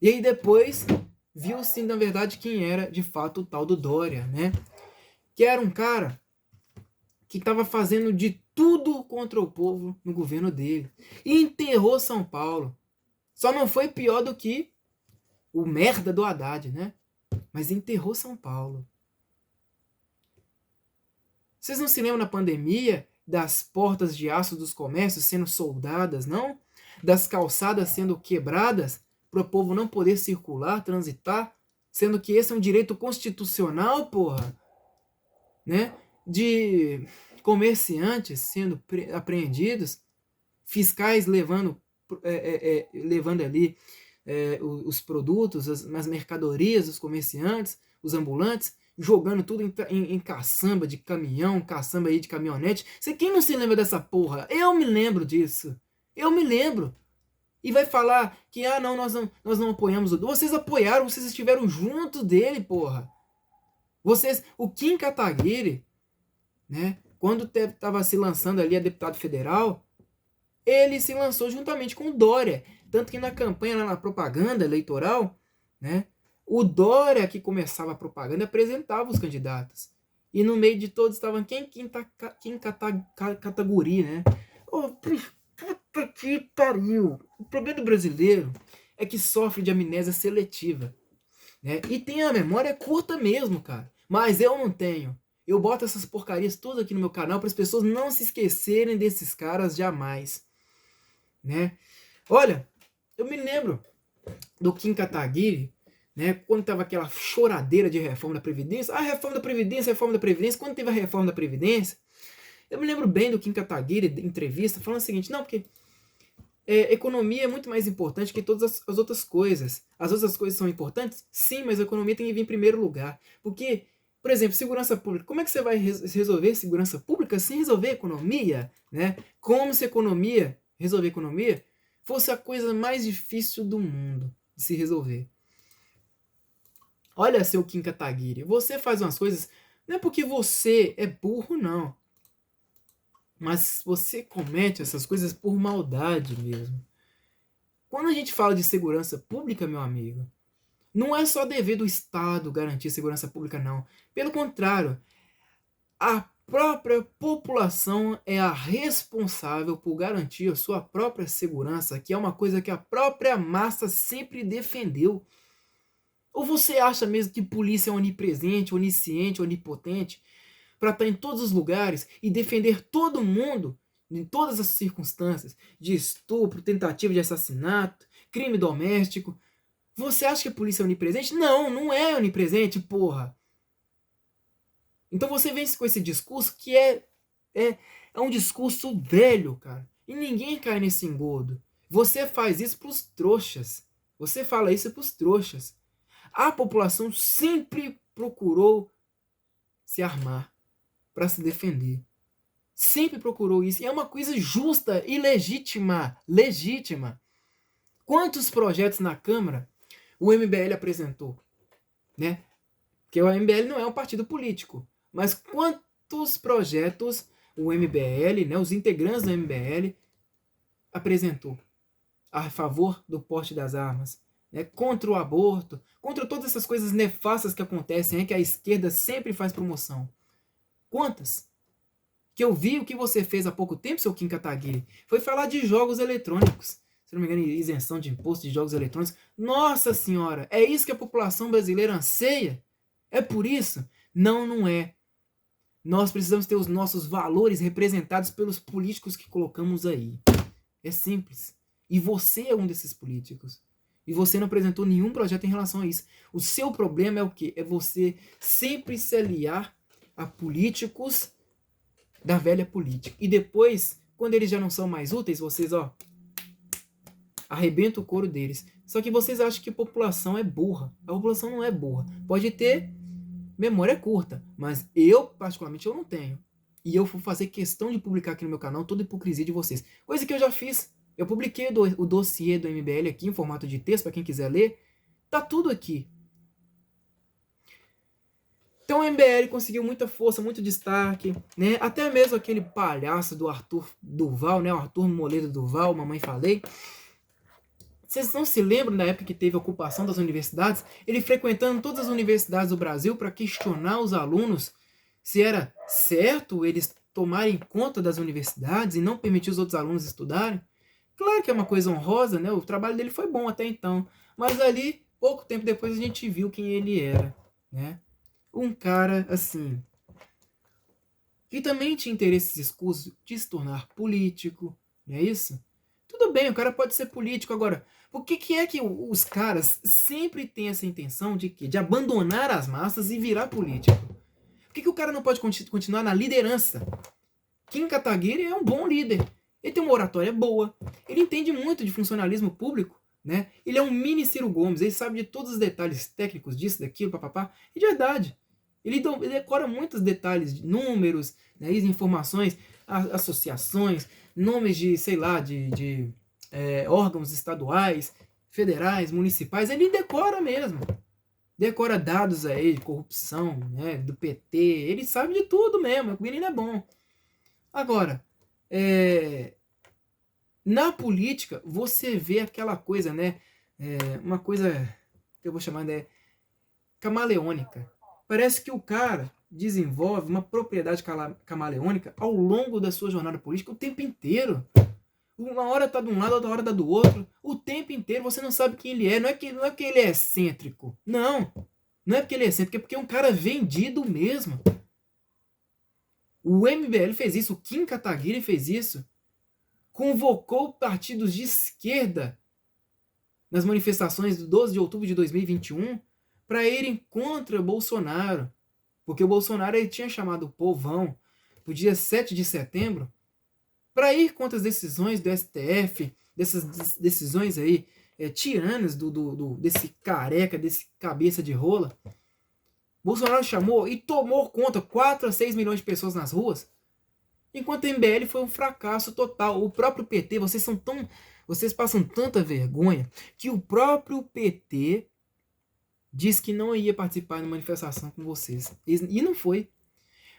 E aí depois viu-se, na verdade, quem era de fato o tal do Dória, né? Que era um cara que estava fazendo de tudo contra o povo no governo dele. E enterrou São Paulo. Só não foi pior do que o merda do Haddad, né? Mas enterrou São Paulo. Vocês não se lembram na pandemia das portas de aço dos comércios sendo soldadas, não? Das calçadas sendo quebradas para o povo não poder circular, transitar, sendo que esse é um direito constitucional, porra, né? De comerciantes sendo apreendidos, fiscais levando ali os produtos, as mercadorias dos comerciantes, os ambulantes, jogando tudo em caçamba de caminhão, caçamba aí de caminhonete. Quem não se lembra dessa porra? Eu me lembro disso. Eu me lembro. E vai falar que, não, nós não apoiamos o Dória. Vocês apoiaram, vocês estiveram junto dele, porra. O Kim Kataguiri, né, quando estava se lançando ali a deputado federal, ele se lançou juntamente com o Dória. Tanto que na campanha, na propaganda eleitoral, né, o Dória que começava a propaganda apresentava os candidatos. E no meio de todos estavam Kim Kataguiri, né? Oh, puta que pariu! O problema do brasileiro é que sofre de amnésia seletiva, né? E tem a memória curta mesmo, cara. Mas eu não tenho. Eu boto essas porcarias todas aqui no meu canal para as pessoas não se esquecerem desses caras jamais, né? Olha, eu me lembro do Kim Kataguiri, né, quando tava aquela choradeira de reforma da Previdência. Reforma da Previdência. Quando teve a reforma da Previdência, eu me lembro bem do Kim Kataguiri, de entrevista, falando o seguinte: não, porque economia é muito mais importante que todas as outras coisas. As outras coisas são importantes? Sim, mas a economia tem que vir em primeiro lugar. Porque, por exemplo, segurança pública. Como é que você vai resolver segurança pública sem resolver economia? Né? Como se resolver economia, fosse a coisa mais difícil do mundo de se resolver. Olha, seu Kim Kataguiri, você faz umas coisas, não é porque você é burro, não. Mas você comete essas coisas por maldade mesmo. Quando a gente fala de segurança pública, meu amigo, não é só dever do Estado garantir segurança pública, não. Pelo contrário, a própria população é a responsável por garantir a sua própria segurança, que é uma coisa que a própria massa sempre defendeu. Ou você acha mesmo que polícia é onipresente, onisciente, onipotente, para estar em todos os lugares e defender todo mundo, em todas as circunstâncias, de estupro, tentativa de assassinato, crime doméstico? Você acha que a polícia é onipresente? Não, não é onipresente, porra. Então você vem com esse discurso que é um discurso velho, cara. E ninguém cai nesse engodo. Você faz isso pros trouxas. Você fala isso pros trouxas. A população sempre procurou se armar para se defender. Sempre procurou isso. E é uma coisa justa e legítima. Legítima. Quantos projetos na Câmara o MBL apresentou? Né? Porque o MBL não é um partido político. Mas quantos projetos o MBL, né, os integrantes do MBL, apresentou a favor do porte das armas? Né, contra o aborto, contra todas essas coisas nefastas que acontecem, que a esquerda sempre faz promoção. Quantas? Que eu vi o que você fez há pouco tempo, seu Kim Kataguiri, foi falar de jogos eletrônicos. Se não me engano, isenção de imposto de jogos eletrônicos. Nossa senhora, é isso que a população brasileira anseia? É por isso? Não, não é. Nós precisamos ter os nossos valores representados pelos políticos que colocamos aí. É simples. E você é um desses políticos. E você não apresentou nenhum projeto em relação a isso. O seu problema é o quê? É você sempre se aliar a políticos da velha política. E depois, quando eles já não são mais úteis, vocês, arrebentam o couro deles. Só que vocês acham que a população é burra. A população não é burra. Pode ter memória curta, mas eu, particularmente, eu não tenho. E eu vou fazer questão de publicar aqui no meu canal toda a hipocrisia de vocês. Coisa que eu já fiz. Eu publiquei o dossiê do MBL aqui em formato de texto, para quem quiser ler. Tá tudo aqui. Então o MBL conseguiu muita força, muito destaque, né? Até mesmo aquele palhaço do Arthur Duval, né? O Arthur Moledo Duval, mamãe falei. Vocês não se lembram da época que teve a ocupação das universidades? Ele frequentando todas as universidades do Brasil para questionar os alunos se era certo eles tomarem conta das universidades e não permitir os outros alunos estudarem. Claro que é uma coisa honrosa, né? O trabalho dele foi bom até então. Mas ali, pouco tempo depois, a gente viu quem ele era, né? Um cara, assim, que também tinha interesses escusos de se tornar político, não é isso? Tudo bem, o cara pode ser político, agora, por que é que os caras sempre têm essa intenção de quê? De abandonar as massas e virar político? Por que o cara não pode continuar na liderança? Kim Kataguiri é um bom líder. Ele tem uma oratória boa. Ele entende muito de funcionalismo público, né? Ele é um mini Ciro Gomes. Ele sabe de todos os detalhes técnicos disso, daquilo, papapá. E de verdade. Ele decora muitos detalhes, de números, né, informações, associações, nomes de, sei lá, de órgãos estaduais, federais, municipais. Ele decora mesmo. Decora dados aí de corrupção, né, do PT. Ele sabe de tudo mesmo. O menino é bom. Agora, na política, você vê aquela coisa, né? Uma coisa que eu vou chamar de camaleônica. Parece que o cara desenvolve uma propriedade camaleônica ao longo da sua jornada política o tempo inteiro. Uma hora tá de um lado, outra hora tá do outro. O tempo inteiro você não sabe quem ele é. Não é que ele é excêntrico. Não. Não é porque ele é excêntrico, é porque é um cara vendido mesmo. O MBL fez isso, o Kim Kataguiri fez isso. Convocou partidos de esquerda nas manifestações do 12 de outubro de 2021 para irem contra Bolsonaro. Porque o Bolsonaro ele tinha chamado o povão no dia 7 de setembro para ir contra as decisões do STF, dessas decisões aí tiranas desse careca, desse cabeça de rola. Bolsonaro chamou e tomou conta 4 a 6 milhões de pessoas nas ruas. Enquanto o MBL foi um fracasso total. O próprio PT, vocês passam tanta vergonha que o próprio PT disse que não ia participar da manifestação com vocês. E não foi.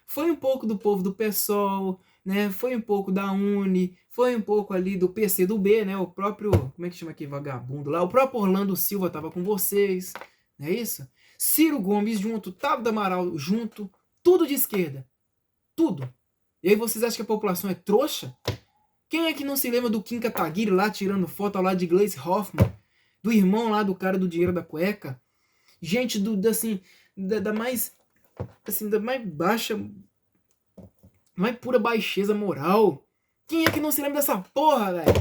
Foi um pouco do povo do PSOL, né? Foi um pouco da Uni, foi um pouco ali do PCdoB, né? O próprio, como é que chama aquele vagabundo lá? O próprio Orlando Silva estava com vocês, não é isso? Ciro Gomes junto, Tabata Amaral junto, tudo de esquerda. Tudo. E aí vocês acham que a população é trouxa? Quem é que não se lembra do Kim Kataguiri lá tirando foto lá de Gleisi Hoffmann? Do irmão lá do cara do dinheiro da cueca? Gente da mais baixa, mais pura baixeza moral. Quem é que não se lembra dessa porra, velho?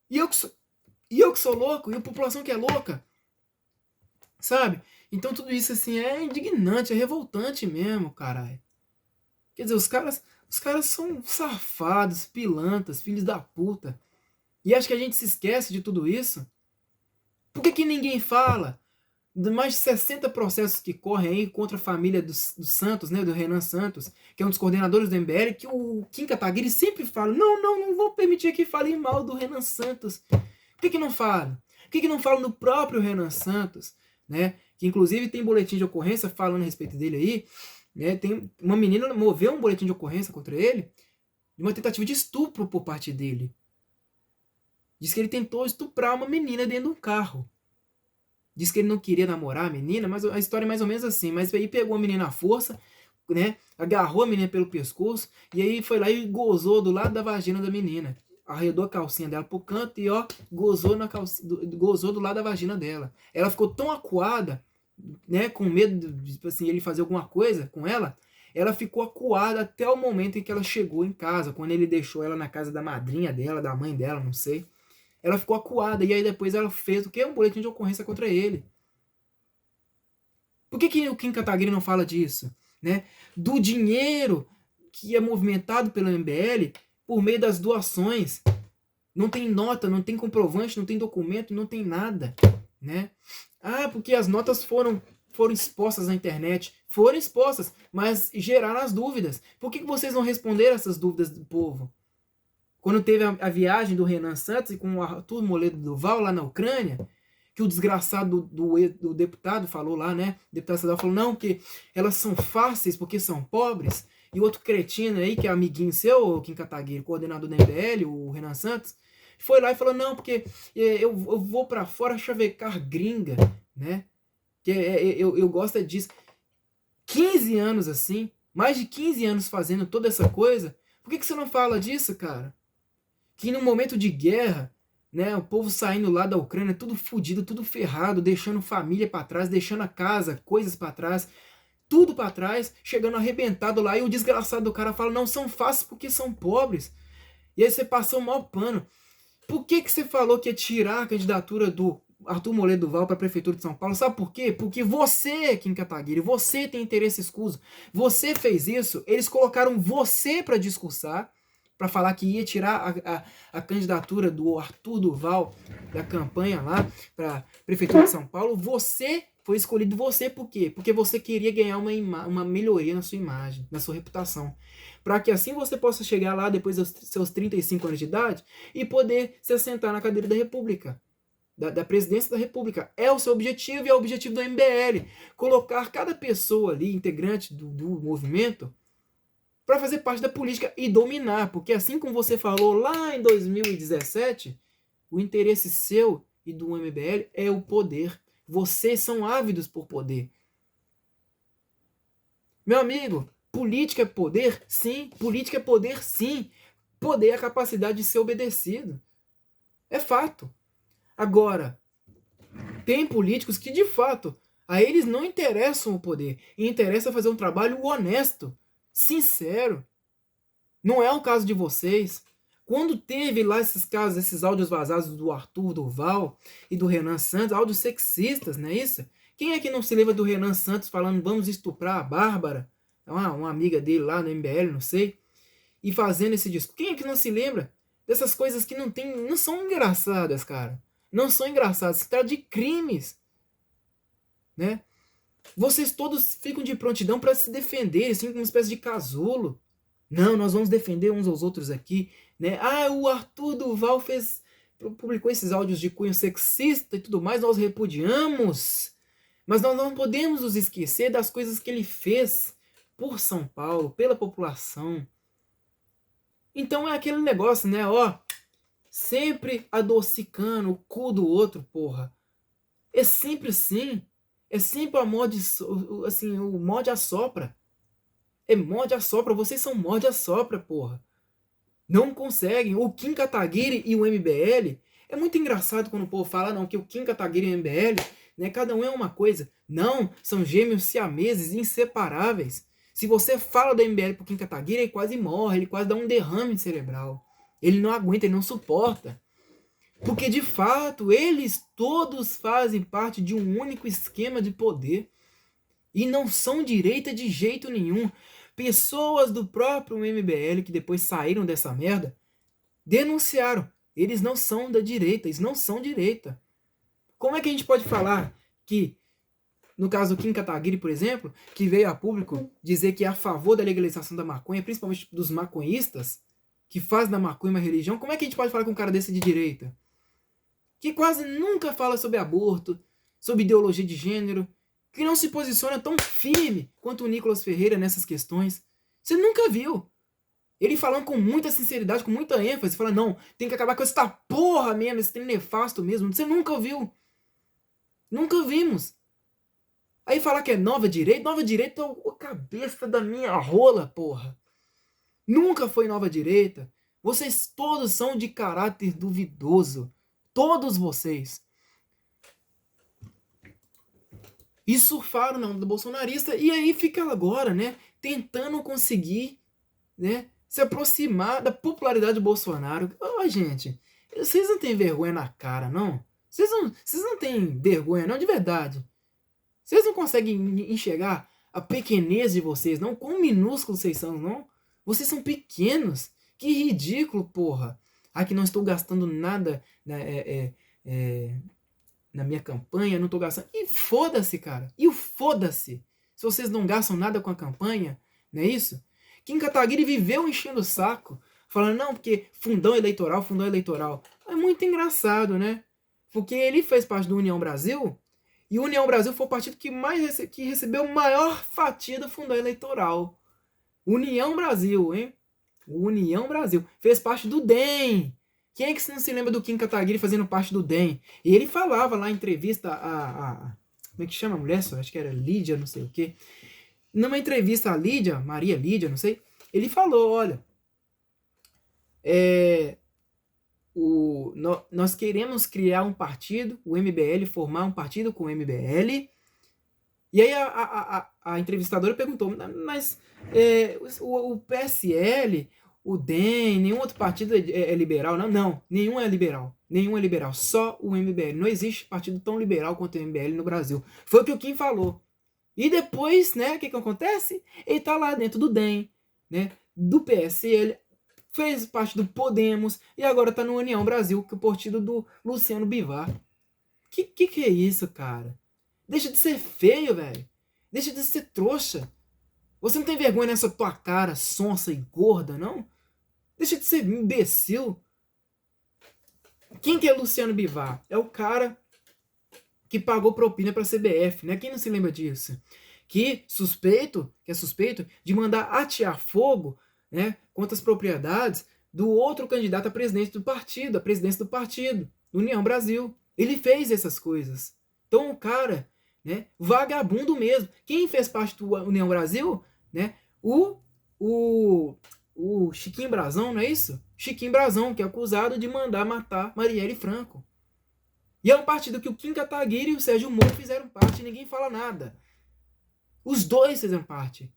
E eu que sou louco, e a população que é louca. Sabe? Então tudo isso assim é indignante, é revoltante mesmo, caralho. Quer dizer, os caras são safados, pilantras, filhos da puta. E acho que a gente se esquece de tudo isso. Por que ninguém fala de mais de 60 processos que correm aí contra a família do Santos, né, do Renan Santos, que é um dos coordenadores do MBL, que o Kim Kataguiri sempre fala, não vou permitir que falem mal do Renan Santos. Por que não fala? Por que não fala no próprio Renan Santos, né, que inclusive tem boletim de ocorrência falando a respeito dele aí, né, tem uma menina moveu um boletim de ocorrência contra ele, de uma tentativa de estupro por parte dele. Diz que ele tentou estuprar uma menina dentro de um carro. Diz que ele não queria namorar a menina, mas a história é mais ou menos assim. Mas aí pegou a menina à força, né? Agarrou a menina pelo pescoço e aí foi lá e gozou do lado da vagina da menina. Arredou a calcinha dela pro canto e gozou do lado da vagina dela. Ela ficou tão acuada, né? Com medo de assim, ele fazer alguma coisa com ela. Ela ficou acuada até o momento em que ela chegou em casa, quando ele deixou ela na casa da madrinha dela, da mãe dela, não sei. Ela ficou acuada, e aí depois ela fez o quê? Um boletim de ocorrência contra ele. Por que o Kim Kataguiri não fala disso? Né? Do dinheiro que é movimentado pelo MBL por meio das doações. Não tem nota, não tem comprovante, não tem documento, não tem nada. Né? Ah, porque as notas foram expostas na internet. Foram expostas, mas geraram as dúvidas. Por que vocês não responderam essas dúvidas do povo? Quando teve a viagem do Renan Santos e com o Arthur Moledo Duval lá na Ucrânia, que o desgraçado do deputado falou lá, né? O deputado estadual falou, não, que elas são fáceis porque são pobres. E o outro cretino aí, que é amiguinho seu, o Kim Kataguiri, coordenador do MBL, o Renan Santos, foi lá e falou, não, porque eu vou pra fora chavecar gringa, né? Que eu gosto disso. 15 anos assim, mais de 15 anos fazendo toda essa coisa, por que você não fala disso, cara? Que num momento de guerra, né, o povo saindo lá da Ucrânia, tudo fodido, tudo ferrado, deixando família para trás, deixando a casa, coisas para trás, tudo para trás, chegando arrebentado lá, e o desgraçado do cara fala, não, são fáceis porque são pobres. E aí você passou o maior pano. Por que você falou que ia tirar a candidatura do Arthur Moledo Duval para a Prefeitura de São Paulo? Sabe por quê? Porque você, Kim Kataguiri, você tem interesse escuso. Você fez isso, eles colocaram você para discursar, para falar que ia tirar a candidatura do Arthur Duval da campanha lá para a Prefeitura de São Paulo. Você foi escolhido, você por quê? Porque você queria ganhar uma melhoria na sua imagem, na sua reputação. Para que assim você possa chegar lá depois dos seus 35 anos de idade e poder se assentar na cadeira da República, da presidência da República. É o seu objetivo e é o objetivo do MBL. Colocar cada pessoa ali, integrante do movimento, para fazer parte da política e dominar. Porque assim como você falou lá em 2017, o interesse seu e do MBL é o poder. Vocês são ávidos por poder. Meu amigo, política é poder? Sim. Política é poder? Sim. Poder é a capacidade de ser obedecido. É fato. Agora, tem políticos que, de fato, a eles não interessam o poder. E interessa fazer um trabalho honesto, sincero. Não é o caso de vocês. Quando teve lá esses casos, esses áudios vazados do Arthur Duval e do Renan Santos, áudios sexistas, não é isso? Quem é que não se lembra do Renan Santos falando vamos estuprar a Bárbara? Uma amiga dele lá no MBL, não sei. E fazendo esse discurso. Quem é que não se lembra dessas coisas que não são engraçadas, cara? Não são engraçadas. Se trata de crimes, né? Vocês todos ficam de prontidão para se defender, assim, como uma espécie de casulo. Não, nós vamos defender uns aos outros aqui, né? Ah, o Arthur Duval publicou esses áudios de cunho sexista e tudo mais, nós repudiamos. Mas nós não podemos nos esquecer das coisas que ele fez por São Paulo, pela população. Então é aquele negócio, né? Ó, sempre adocicando o cu do outro, porra. É sempre assim. É sempre a mod, assim, o mod assopra. É mod assopra, vocês são mod assopra, porra. Não conseguem. O Kim Kataguiri e o MBL. É muito engraçado quando o povo fala, não, que o Kim Kataguiri e o MBL, né, cada um é uma coisa. Não, são gêmeos siameses, inseparáveis. Se você fala do MBL pro Kim Kataguiri, ele quase morre, ele quase dá um derrame cerebral. Ele não aguenta, ele não suporta. Porque, de fato, eles todos fazem parte de um único esquema de poder. E não são direita de jeito nenhum. Pessoas do próprio MBL que depois saíram dessa merda denunciaram. Eles não são da direita, eles não são direita. Como é que a gente pode falar que, no caso do Kim Kataguiri, por exemplo, que veio a público dizer que é a favor da legalização da maconha, principalmente dos maconhistas, que fazem da maconha uma religião, como é que a gente pode falar com um cara desse de direita? Que quase nunca fala sobre aborto, sobre ideologia de gênero, que não se posiciona tão firme quanto o Nicolas Ferreira nessas questões. Você nunca viu. Ele falando com muita sinceridade, com muita ênfase, falando, não, tem que acabar com essa porra mesmo, esse trem nefasto mesmo. Você nunca ouviu. Nunca vimos. Aí falar que é nova direita é a cabeça da minha rola, porra. Nunca foi nova direita. Vocês todos são de caráter duvidoso. Todos vocês. E surfaram na onda do bolsonarista. E aí fica agora, né? Tentando conseguir, né? Se aproximar da popularidade do Bolsonaro. Ô, gente, vocês não têm vergonha na cara, não? Vocês não têm vergonha, não, de verdade. Vocês não conseguem enxergar a pequenez de vocês, não? Quão minúsculos vocês são, não? Vocês são pequenos. Que ridículo, porra. Aqui não estou gastando nada, né, na minha campanha, não estou gastando. E foda-se, cara. E o foda-se. Se vocês não gastam nada com a campanha, não é isso? Kim Kataguiri viveu enchendo o saco, falando, não, porque fundão eleitoral. É muito engraçado, né? Porque ele fez parte do União Brasil, e o União Brasil foi o partido que recebeu maior fatia do fundão eleitoral. União Brasil, hein? União Brasil. Fez parte do DEM. Quem é que não se lembra do Kim Kataguiri fazendo parte do DEM? E ele falava lá em entrevista como é que chama a mulher? Acho que era Lídia, não sei o quê. Numa entrevista a Lídia, Maria Lídia, não sei, ele falou, olha, nós queremos criar um partido, o MBL, formar um partido com o MBL, E aí a entrevistadora perguntou, mas o PSL, o DEM, nenhum outro partido é liberal? Não, não, nenhum é liberal. Nenhum é liberal, só o MBL. Não existe partido tão liberal quanto o MBL no Brasil. Foi o que o Kim falou. E depois, né, o que acontece? Ele tá lá dentro do DEM, né, do PSL, fez parte do Podemos e agora tá no União Brasil, que é o partido do Luciano Bivar. Que é isso, cara? Deixa de ser feio, velho. Deixa de ser trouxa. Você não tem vergonha nessa tua cara sonsa e gorda, não? Deixa de ser imbecil. Quem que é Luciano Bivar? É o cara que pagou propina pra CBF, né? Quem não se lembra disso? Que é suspeito de mandar atear fogo, né, contra as propriedades do outro candidato a presidente do partido, a presidência do partido, União Brasil. Ele fez essas coisas. Então o cara, né, vagabundo mesmo. Quem fez parte do União Brasil, né? O Chiquinho Brazão, não é isso? Chiquinho Brazão, que é acusado de mandar matar Marielle Franco. E é um partido que o Kim Kataguiri e o Sérgio Moro fizeram parte e ninguém fala nada. Os dois fizeram parte.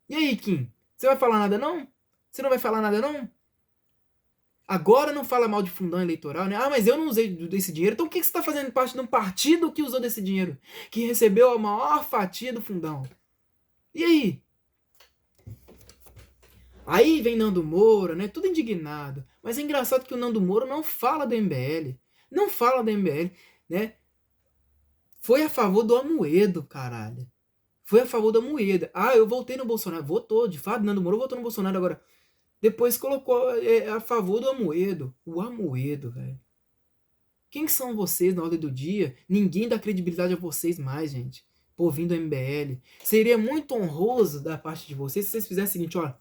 E aí, Kim? Você vai falar nada não? Você não vai falar nada não? Agora não fala mal de fundão eleitoral, né? Ah, mas eu não usei desse dinheiro. Então o que você está fazendo parte de um partido que usou desse dinheiro? Que recebeu a maior fatia do fundão? E aí? Aí vem Nando Moura, né? Tudo indignado. Mas é engraçado que o Nando Moura não fala do MBL. Não fala do MBL, né? Foi a favor do Amoedo, caralho. Foi a favor da Amoedo. Ah, eu voltei no Bolsonaro. Votou, de fato, Nando Moura votou no Bolsonaro agora. Depois colocou a favor do Amoedo. O Amoedo, velho. Quem são vocês na ordem do dia? Ninguém dá credibilidade a vocês mais, gente. Por vindo do MBL. Seria muito honroso da parte de vocês se vocês fizessem o seguinte, ó.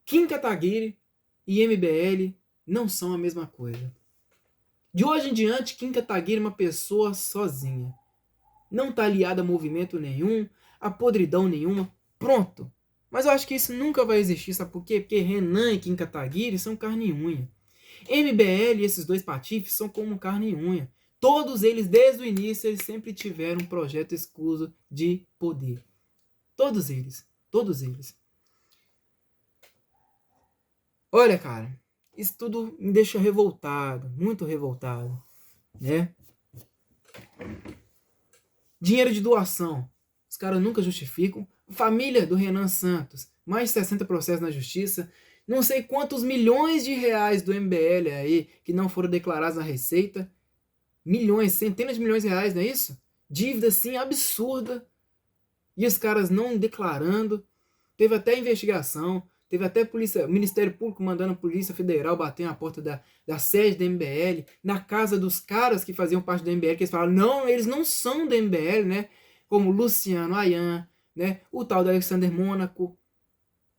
Kim Kataguiri e MBL não são a mesma coisa. De hoje em diante, Kim Kataguiri é uma pessoa sozinha. Não tá aliado a movimento nenhum, a podridão nenhuma. Pronto. Mas eu acho que isso nunca vai existir, sabe por quê? Porque Renan e Kim Kataguiri são carne e unha. MBL e esses dois patifes são como carne e unha. Todos eles, desde o início, eles sempre tiveram um projeto escuso de poder. Todos eles. Todos eles. Olha, cara, isso tudo me deixa revoltado, muito revoltado, né? Dinheiro de doação, os caras nunca justificam. Família do Renan Santos, mais de 60 processos na justiça, não sei quantos milhões de reais do MBL aí que não foram declarados na Receita, milhões, centenas de milhões de reais, não é isso? Dívida assim absurda, e os caras não declarando. Teve até investigação. Teve até Ministério Público mandando a Polícia Federal bater na porta da sede da MBL, na casa dos caras que faziam parte do MBL, que eles falaram, não, eles não são do MBL, né? Como Luciano Ayan, né? O tal do Alexander Mônaco.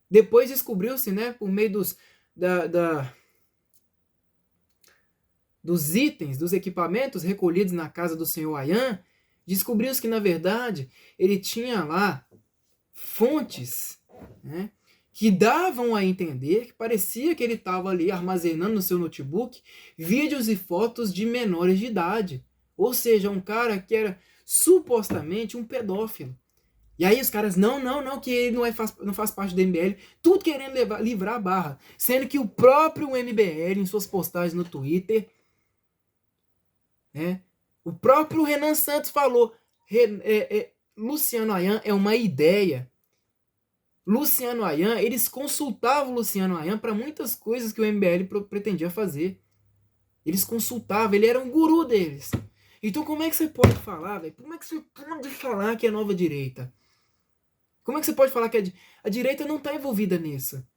Depois descobriu-se, né, por meio dos itens, dos equipamentos recolhidos na casa do senhor Ayan, descobriu-se que, na verdade, ele tinha lá fontes, né, que davam a entender que parecia que ele estava ali armazenando no seu notebook vídeos e fotos de menores de idade. Ou seja, um cara que era supostamente um pedófilo. E aí os caras, não, que ele não faz parte do MBL, tudo querendo livrar a barra. Sendo que o próprio MBL, em suas postagens no Twitter, né, o próprio Renan Santos falou, Luciano Ayan é uma ideia. Luciano Ayan, eles consultavam o Luciano Ayan para muitas coisas que o MBL pretendia fazer. Eles consultavam, ele era um guru deles. Então como é que você pode falar, velho? Como é que você pode falar que é nova direita? Como é que você pode falar que a direita não está envolvida nisso?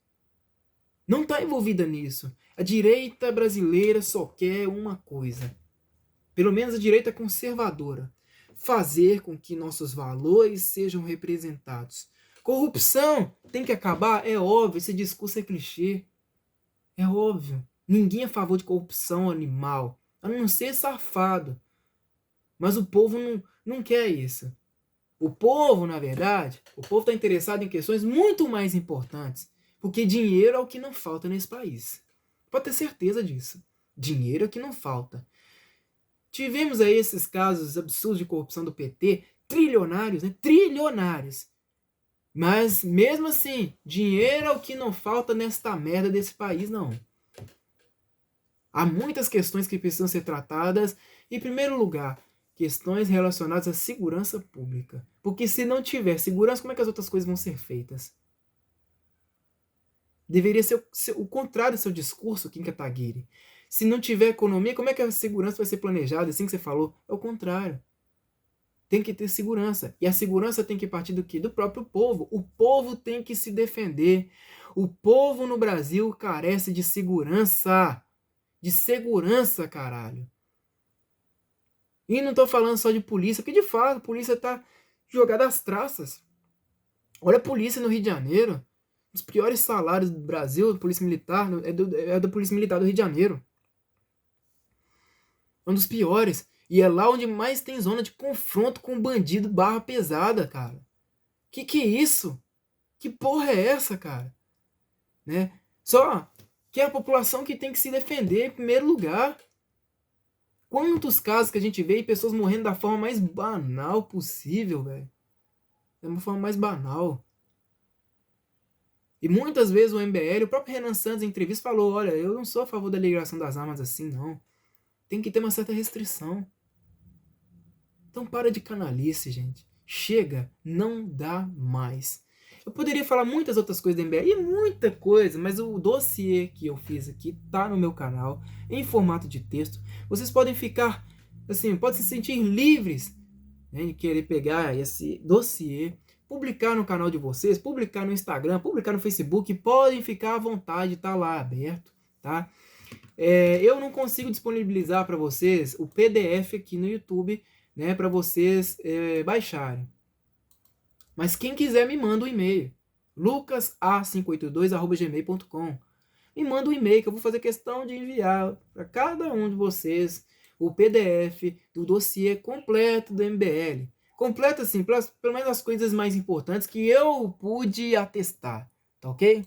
Não está envolvida nisso. A direita brasileira só quer uma coisa. Pelo menos a direita conservadora. Fazer com que nossos valores sejam representados. Corrupção tem que acabar? É óbvio, esse discurso é clichê. É óbvio. Ninguém é a favor de corrupção animal. A não ser safado. Mas o povo não quer isso. O povo, na verdade, o povo está interessado em questões muito mais importantes. Porque dinheiro é o que não falta nesse país. Pode ter certeza disso. Dinheiro é o que não falta. Tivemos aí esses casos absurdos de corrupção do PT, trilionários, né? Trilionários. Mas, mesmo assim, dinheiro é o que não falta nesta merda desse país, não. Há muitas questões que precisam ser tratadas. Em primeiro lugar, questões relacionadas à segurança pública. Porque se não tiver segurança, como é que as outras coisas vão ser feitas? Deveria ser o contrário do seu discurso, Kim Kataguiri. Se não tiver economia, como é que a segurança vai ser planejada? Assim que você falou, é o contrário. Tem que ter segurança. E a segurança tem que partir do quê? Do próprio povo. O povo tem que se defender. O povo no Brasil carece de segurança. De segurança, caralho. E não tô falando só de polícia, porque de fato a polícia tá jogada às traças. Olha a polícia no Rio de Janeiro. Os piores salários do Brasil, a polícia militar, é da polícia militar do Rio de Janeiro. É um dos piores. E é lá onde mais tem zona de confronto com bandido barra pesada, cara. Que é isso? Que porra é essa, cara? Né? Só que é a população que tem que se defender em primeiro lugar. Quantos casos que a gente vê e pessoas morrendo da forma mais banal possível, velho. Da forma mais banal. E muitas vezes o MBL, o próprio Renan Santos em entrevista falou, olha, eu não sou a favor da liberação das armas assim, não. Tem que ter uma certa restrição. Então para de canalice, gente. Chega, não dá mais. Eu poderia falar muitas outras coisas do MBL, e muita coisa, mas o dossiê que eu fiz aqui tá no meu canal, em formato de texto. Vocês podem ficar, assim, podem se sentir livres, né, de querer pegar esse dossiê, publicar no canal de vocês, publicar no Instagram, publicar no Facebook, podem ficar à vontade, tá lá aberto, tá? Eu não consigo disponibilizar para vocês o PDF aqui no YouTube, né, para vocês baixarem. Mas quem quiser me manda um e-mail, lucasa582@gmail.com. Me manda um e-mail que eu vou fazer questão de enviar para cada um de vocês o PDF do dossiê completo do MBL. Completo assim, pelo menos as coisas mais importantes que eu pude atestar, tá ok?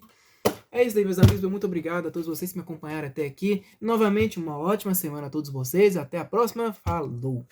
É isso aí, meus amigos. Muito obrigado a todos vocês que me acompanharam até aqui. Novamente, uma ótima semana a todos vocês. Até a próxima. Falou!